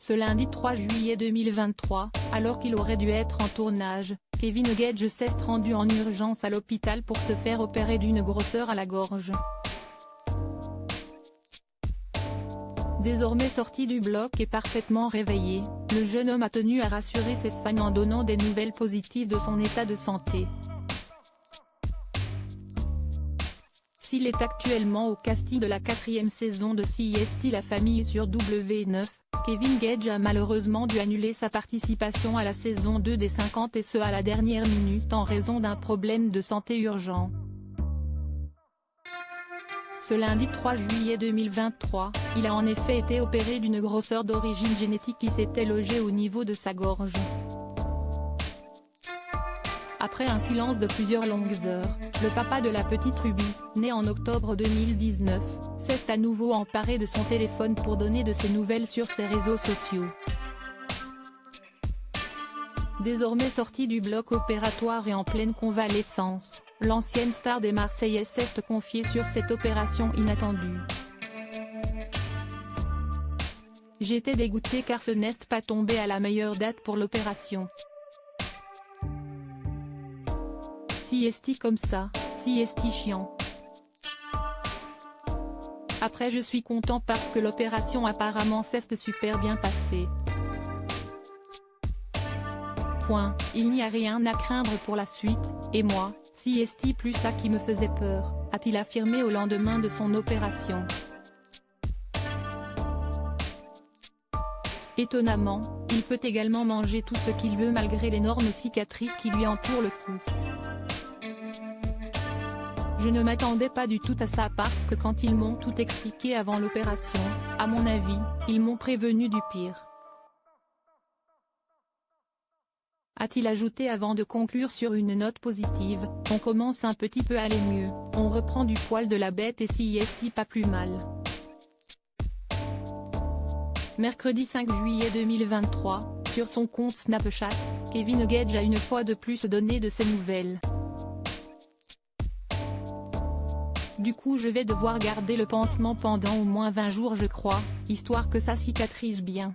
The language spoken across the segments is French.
Ce lundi 3 juillet 2023, alors qu'il aurait dû être en tournage, Kevin Gage s'est rendu en urgence à l'hôpital pour se faire opérer d'une grosseur à la gorge. Désormais sorti du bloc et parfaitement réveillé, le jeune homme a tenu à rassurer ses fans en donnant des nouvelles positives de son état de santé. S'il est actuellement au casting de la 4e saison de CSI La Famille sur W9, Kevin Gage a malheureusement dû annuler sa participation à la saison 2 des 50 et ce à la dernière minute en raison d'un problème de santé urgent. Ce lundi 3 juillet 2023, il a en effet été opéré d'une grosseur d'origine génétique qui s'était logée au niveau de sa gorge. Après un silence de plusieurs longues heures, le papa de la petite Ruby, né en octobre 2019, s'est à nouveau emparé de son téléphone pour donner de ses nouvelles sur ses réseaux sociaux. Désormais sorti du bloc opératoire et en pleine convalescence, l'ancienne star des Marseillais s'est confiée sur cette opération inattendue. « J'étais dégoûté car ce n'est pas tombé à la meilleure date pour l'opération. Si est-il comme ça, si est-il chiant. Après je suis content parce que l'opération apparemment s'est super bien passée. Il n'y a rien à craindre pour la suite, et moi, si est-il plus ça qui me faisait peur, a-t-il affirmé au lendemain de son opération. Étonnamment, il peut également manger tout ce qu'il veut malgré l'énorme cicatrice qui lui entoure le cou. Je ne m'attendais pas du tout à ça parce que quand ils m'ont tout expliqué avant l'opération, à mon avis, ils m'ont prévenu du pire. A-t-il ajouté avant de conclure sur une note positive, on commence un petit peu à aller mieux, on reprend du poil de la bête et si est pas plus mal. Mercredi 5 juillet 2023, sur son compte Snapchat, Kevin Gage a une fois de plus donné de ses nouvelles. Du coup je vais devoir garder le pansement pendant au moins 20 jours je crois, histoire que ça cicatrise bien.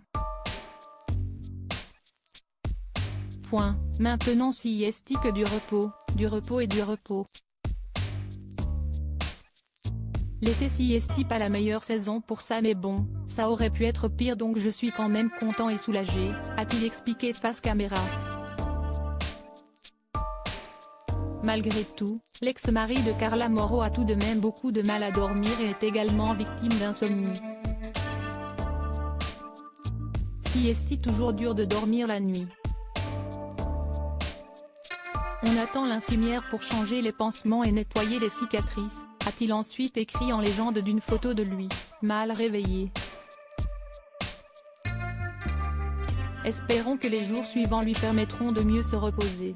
Maintenant si est que du repos et du repos. L'été si est pas la meilleure saison pour ça mais bon, ça aurait pu être pire donc je suis quand même content et soulagé, a-t-il expliqué face caméra. Malgré tout, l'ex-mari de Carla Morrow a tout de même beaucoup de mal à dormir et est également victime d'insomnie. Si est toujours dur de dormir la nuit. On attend l'infirmière pour changer les pansements et nettoyer les cicatrices, a-t-il ensuite écrit en légende d'une photo de lui, mal réveillé. Espérons que les jours suivants lui permettront de mieux se reposer.